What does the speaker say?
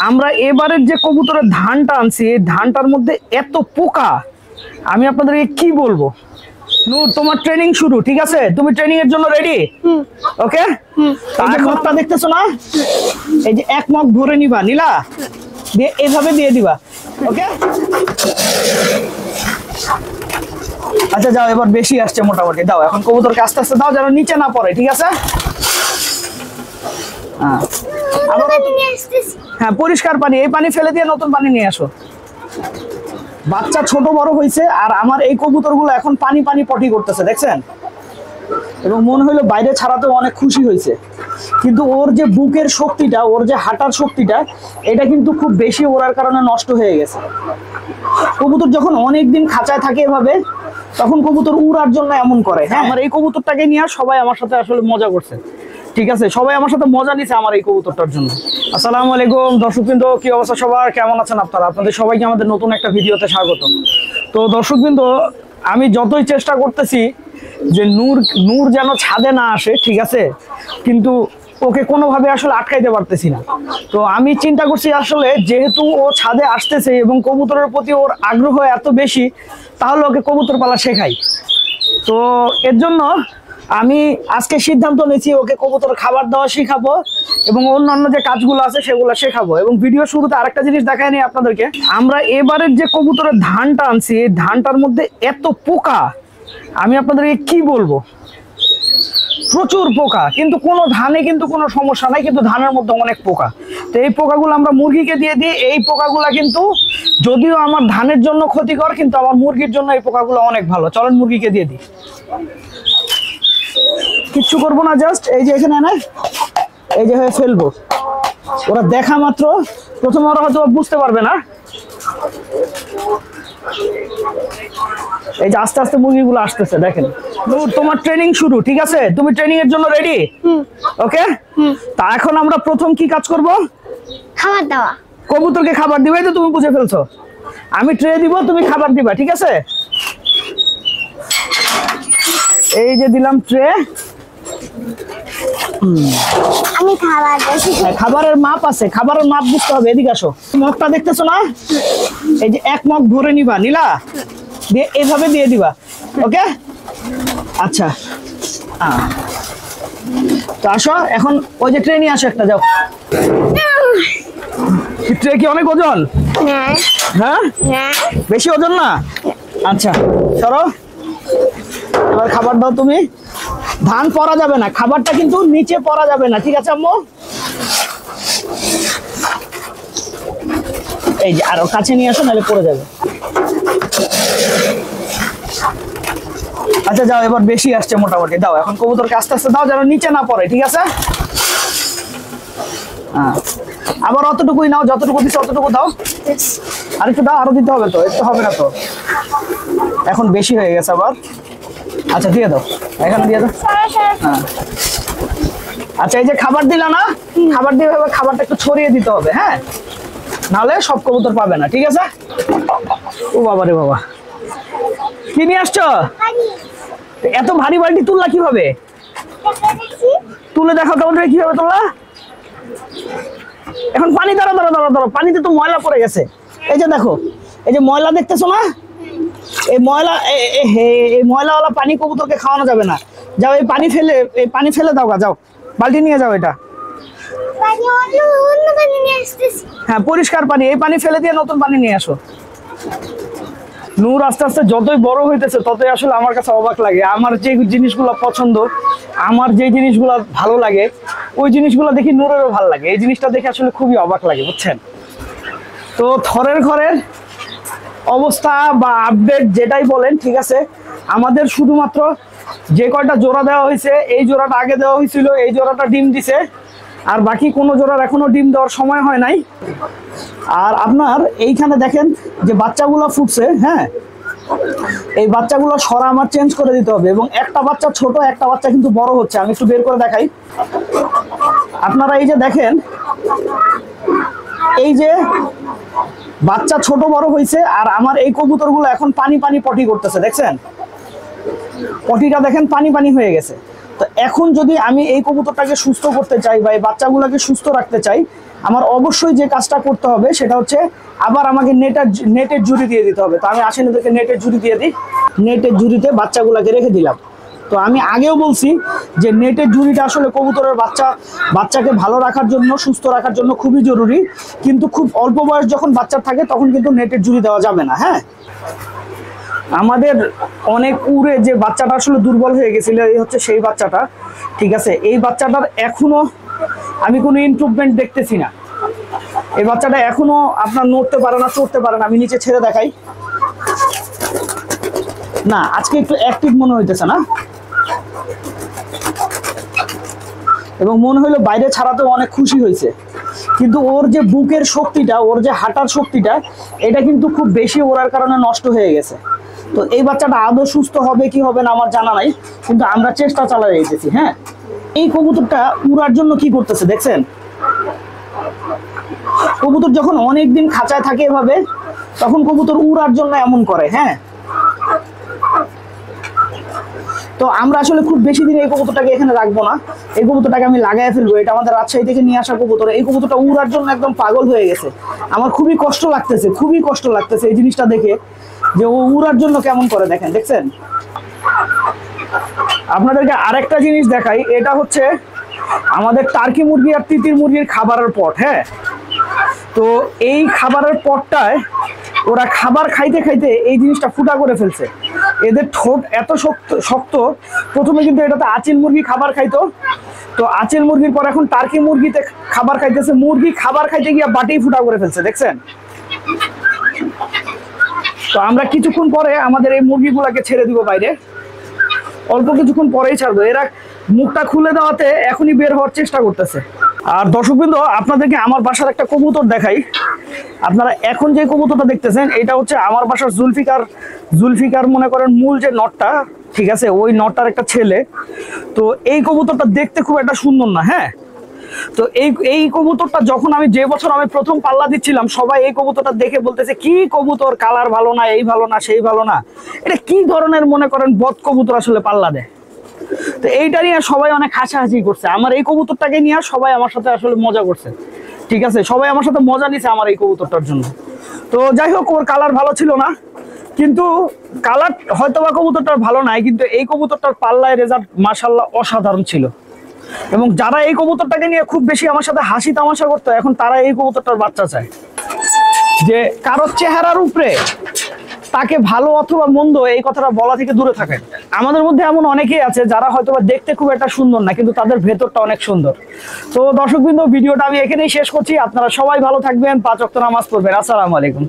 আমরা এবারের যে কবুতরের ধানটা আনছি এই ধানটার মধ্যে এত পোকা, আমি আপনাদেরকে কি বলবো। নূর, তোমার ট্রেনিং শুরু, ঠিক আছে? তুমি ট্রেনিং এর জন্য রেডি? ওকে। এই যে মগটা দেখতেছো না, এই যে এক মগ ভরে নিবা, নিলা দিয়ে এভাবে দিয়ে দিবা। ওকে, আচ্ছা যাও, এবার বেশি আসছে মোটামুটি, দাও এখন কবুতরকে আস্তে আস্তে দাও যেন নিচে না পড়ে, ঠিক আছে? হ্যাঁ, পরিষ্কার পানি, এই পানি ফেলে দিয়ে নতুন পানি নিয়ে আসো। বাচ্চা ছোট বড় হয়েছে আর আমার এই কবুতরগুলো এখন পানি পানি পটি করতেছে, দেখছেন? এবং মনে হইলো বাইরে ছাড়াতেও অনেক খুশি হয়েছে, কিন্তু ওর যে বুকের শক্তিটা, ওর যে হাঁটার শক্তিটা, এটা কিন্তু খুব বেশি ওড়ার কারণে নষ্ট হয়ে গেছে। কবুতর যখন অনেকদিন খাঁচায় থাকে এভাবে, তখন কবুতর উড়ার জন্য এমন করে। হ্যাঁ, আমার এই কবুতরটাকে নিয়ে সবাই আমার সাথে আসলে মজা করছে, ঠিক আছে? সবাই আমার সাথে মজা নিছে আমার এই কবুতরটার জন্য। আসসালামু আলাইকুম দর্শকবৃন্দ, কি অবস্থা সবার, কেমন আছেন আপনারা? আপনাদের সবাইকে আমাদের নতুন একটা ভিডিওতে স্বাগত। তো দর্শকবৃন্দ, আমি যতই চেষ্টা করতেছি যে নূর যেন ছাদে না আসে, ঠিক আছে, কিন্তু ওকে কোনোভাবে আসলে আটকাইতে পারতেছি না। তো আমি চিন্তা করছি আসলে যেহেতু ও ছাদে আসতেছে এবং কবুতরের প্রতি ওর আগ্রহ এত বেশি, তাহলে ওকে কবুতর পালা শেখাই। তো এর জন্য আমি আজকে সিদ্ধান্ত নিয়েছি ওকে কবুতর খাবার দেওয়া শেখাবো এবং অন্যান্য যে কাজগুলো আছে সেগুলো শেখাবো। এবং ভিডিও শুরুতে আরেকটা জিনিস দেখাই নি আপনাদেরকে, আমরা এবারের যে কবুতরের ধানটা আনছি এই ধানটার মধ্যে এত পোকা, আমি আপনাদেরকে কি বলবো, প্রচুর পোকা। কিন্তু কোনো ধানে কিন্তু কোনো সমস্যা নাই, কিন্তু ধানের মধ্যে অনেক পোকা। তো এই পোকাগুলো আমরা মুরগিকে দিয়ে দিই। এই পোকাগুলো কিন্তু যদিও আমার ধানের জন্য ক্ষতিকর, কিন্তু আমার মুরগির জন্য এই পোকাগুলো অনেক ভালো। চলেন মুরগিকে দিয়ে দিই, কিচ্ছু করবো না, জাস্ট এই যে এখানে না, এই যে হয়ে ফেলবো। ওরা দেখা মাত্র প্রথমে ওরা হয়তো বুঝতে পারবে না, এই যে আস্তে আস্তে মুরগিগুলো আসতেছে, দেখেন। নূর, তোমার ট্রেনিং শুরু, ঠিক আছে? তুমি ট্রেনিং এর জন্য রেডি? ওকে। তা এখন আমরা প্রথম কি কাজ করব? খাবার দেওয়া। কবুতরকে খাবার দিবে, তো তুমি বুঝে ফেলছো। আমি ট্রে দিব, তুমি খাবার দিবা, ঠিক আছে? এই যে দিলাম ট্রে। আমি খাবার দিয়েছি। খাবারের মাপ আছে, খাবারের মাপ বুঝতে হবে। এদিকে আসো, মগটা দেখতেছো না, এই যে এক মগ ভরে নিবা, নিলা দিয়ে এভাবে দিয়ে দিবা। ওকে, আচ্ছা। তো আসো এখন, ওই যে ট্রে নিয়ে আসো একটা, যাও। ট্রে কি অনেক ওজন? হ্যাঁ, বেশি ওজন না? আচ্ছা সরো, এবার খাবার দাও তুমি। ধান পরা যাবে না, খাবারটা কিন্তু নিচে পরা যাবে না, ঠিক আছে আম্মু? এই যে আরো কাছে নিয়ে আসো, নাহলে পড়ে যাবে। আচ্ছা যাও, এবার বেশি আসছে মোটামুটি, দাও এখন কবুতরকে আস্তে আস্তে দাও যেন নিচে না পড়ে, ঠিক আছে? হ্যাঁ, আবার অতটুকুই নাও, যতটুকু দিচ্ছে অতটুকু দাও। আর একটু দাও, আরো দিতে হবে তো, একটু হবে না তো, এখন বেশি হয়ে গেছে আবার। আচ্ছা দিয়ে দাও, এখানে দিয়ে দাও। হ্যাঁ, আচ্ছা এই যে খাবার দিলা না, খাবার দিয়ে খাবারটা একটু ছড়িয়ে দিতে হবে, হ্যাঁ, নাহলে সব কবুতর পাবে না, ঠিক আছে? ও বাবা রে বাবা, কি নিয়ে আসছো? এত ভারী বালতি তুললা কিভাবে? তুলে দেখো কেমন কিভাবে তুললা। এখন পানি দাঁড়া দাঁড়া দাঁড়া দাঁড়া, পানিতে তো ময়লা পড়ে গেছে। এই যে দেখো, এই যে ময়লা দেখতেছো না, এই ময়লা, এই ময়লাওয়ালা পানি কবুতরকে খাওয়ানো যাবে না। যাও, এই পানি ফেলে দাও, যাও বালতি নিয়ে যাও এটা। হ্যাঁ, পরিষ্কার পানি, এই পানি ফেলে দিয়ে নতুন পানি নিয়ে আসো। নূর আস্তে আস্তে যতই বড় হইতেছে ততই আসলে আমার কাছে অবাক লাগে। আমার যে জিনিসগুলো পছন্দ, আমার যে জিনিসগুলো ভালো লাগে, ওই জিনিসগুলো দেখি নূরেরও ভালো লাগে। এই জিনিসটা দেখে আসলে খুবই অবাক লাগে, বুঝছেন? তো থরের ঘরের অবস্থা বা আপডেট যেটাই বলেন, ঠিক আছে, আমাদের শুধুমাত্র যে কয়টা জোড়া দেওয়া হয়েছে, এই জোড়াটা আগে দেওয়া হয়েছিল, এই জোড়াটা ডিম দিছে, আর বাকি কোনো জোড়ার এখনো ডিম দেওয়ার সময় হয় নাই। আর আপনার এইখানে দেখেন যে বাচ্চাগুলো ফুটছে, হ্যাঁ, এই বাচ্চাগুলো সরা আমার চেঞ্জ করে দিতে হবে। এবং একটা বাচ্চা ছোট, একটা বাচ্চা কিন্তু বড় হচ্ছে। আমি একটু বের করে দেখাই আপনারা, এই যে দেখেন, এই যে বাচ্চা ছোট বড় হয়েছে, আর আমার এই কবুতরগুলো এখন পানি পানি পটি করতেছে, দেখছেন? পটিটা দেখেন পানি পানি হয়ে গেছে। তো এখন যদি আমি এই কবুতরটাকে সুস্থ করতে চাই বা এই বাচ্চাগুলোকে সুস্থ রাখতে চাই, আমার অবশ্যই যে কাজটা করতে হবে সেটা হচ্ছে আবার আমাকে নেটের ঝুড়ি দিয়ে দিতে হবে। তো আমি আসেন এদেরকে নেটের ঝুড়ি দিয়ে দিই। নেটের ঝুড়িতে বাচ্চাগুলোকে রেখে দিলাম। তো আমি আগেও বলছি যে নেটের ঝুড়িটা আসলে কবুতরের বাচ্চাকে ভালো রাখার জন্য, সুস্থ রাখার জন্য খুবই জরুরি। কিন্তু খুব অল্প বয়স যখন বাচ্চা থাকে তখন কিন্তু নেটের ঝুড়ি দেওয়া যাবে না। হ্যাঁ, আমাদের অনেক উড়ে যে বাচ্চাটা আসলে দুর্বল হয়ে গেছিল, এই হচ্ছে সেই বাচ্চাটা। ঠিক আছে, এই বাচ্চাটার এখনো আমি কোনো ইমপ্রুভমেন্ট দেখতেছি না। এই বাচ্চাটা এখনো আপনার নড়তে পারে না, চড়তে পারে না। আমি নিচে ছেড়ে দেখাই। না, আজকে একটু অ্যাক্টিভ মনে হইতেছে না, এবং মনে হইলো বাইরে ছাড়াতেও অনেক খুশি হয়েছে। কিন্তু ওর যে বুকের শক্তিটা, ওর যে হাঁটার শক্তিটা, এটা কিন্তু খুব বেশি ওড়ার কারণে নষ্ট হয়ে গেছে। তো এই বাচ্চাটা আদৌ সুস্থ হবে কি হবে না আমার জানা নাই, কিন্তু আমরা চেষ্টা চালিয়ে যেতেছি। হ্যাঁ, এই কবুতরটা উড়ার জন্য কি করতেছে দেখছেন? কবুতর যখন অনেকদিন খাঁচায় থাকে এভাবে, তখন কবুতর উড়ার জন্য এমন করে। হ্যাঁ, তো আমরা আসলে খুব বেশি দিন এই কবুতরটাকে এখানে রাখবো না। এই কবুতরটাকে আমি লাগাই ফেলবো। এটা আমাদের রাজশাহী থেকে নিয়ে আসা কবুতর। এই কবুতরটা উড়ার জন্য একদম পাগল হয়ে গেছে। আমার খুবই কষ্ট লাগতেছে এই জিনিসটা দেখে, যে ও উড়ার জন্য কেমন করে। দেখছেন? আপনাদেরকে আরেকটা জিনিস দেখাই। এটা হচ্ছে আমাদের টার্কি মুরগি আর তিতির মুরগির খাবারের পট। হ্যাঁ, তো এই খাবারের পটটায় ওরা খাবার খাইতে খাইতে এই জিনিসটা ফুটা করে ফেলছে। এদের ঠোঁট এত শক্ত। প্রথমে কিন্তু এটাতে আচিল মুরগি খাবার খাইতো, তো আচিল মুরগির পর এখন টার্কি মুরগিতে খাবার খাইতেছে। মুরগি খাবার খাইতে গিয়ে বাটি ফুটা করে ফেলছে। দেখছেন? তো আমরা কিছুক্ষণ পরে আমাদের এই মুরগিগুলোকে ছেড়ে দিব বাইরে। অল্প কিছুক্ষণ পরেই ছাড়বো। এরা মুখটা খুলে দেওয়াতে এখনই বের হওয়ার চেষ্টা করতেছে। আর দর্শকবৃন্দ, আপনাদেরকে আমার বাসার একটা কবুতর দেখাই। আপনারা এখন যে কবুতরটা দেখতেছেন, এটা হচ্ছে আমার বাসার জুলফিকার মনে করেন মূল যে নটটা, ঠিক আছে, ওই নটটার একটা ছেলে। তো এই কবুতরটা দেখতে খুব একটা সুন্দর না। হ্যাঁ, তো এই কবুতরটা যখন যে বছর আমি প্রথম পাল্লা দিচ্ছিলাম, সবাই এই কবুতরটা দেখে বলতেছে কি কবুতর, কালার ভালো না, এই ভালো না, সেই ভালো না, এটা কি ধরনের মনে করেন বদ কবুতর আসলে পাল্লা দেয়। তো এইটা নিয়ে সবাই অনেক হাসাহাসি করছে। আমার এই কবুতরটাকে নিয়ে সবাই আমার সাথে আসলে মজা করছে। ঠিক আছে, সবাই আমার সাথে মজা নিছে আমার এই কবুতরটার জন্য। তো যাই হোক, ওর কালার ভালো ছিল না, কিন্তু কালার হয়তো বা কবুতরটার ভালো নাই, কিন্তু এই কবুতরটার পাল্লায় রেজাল্ট মাশাআল্লাহ অসাধারণ ছিল। এবং যারা এই কবুতরটাকে নিয়ে খুব বেশি আমার সাথে হাসি তামাশা করতো, এখন তারা এই কবুতরটার বাচ্চা চায়। যে কারোর চেহারার উপরে তাকে ভালো অথবা মন্দ এই কথাটা বলা থেকে দূরে থাকেন। আমাদের মধ্যে এমন অনেকেই আছে যারা হয়তোবা দেখতে খুব একটা সুন্দর না, কিন্তু তাদের ভেতরটা অনেক সুন্দর। তো দর্শকবৃন্দ, ভিডিওটা আমি এখানেই শেষ করছি। আপনারা সবাই ভালো থাকবেন, 5 ওয়াক্ত নামাজ পড়বেন। আসসালামু আলাইকুম।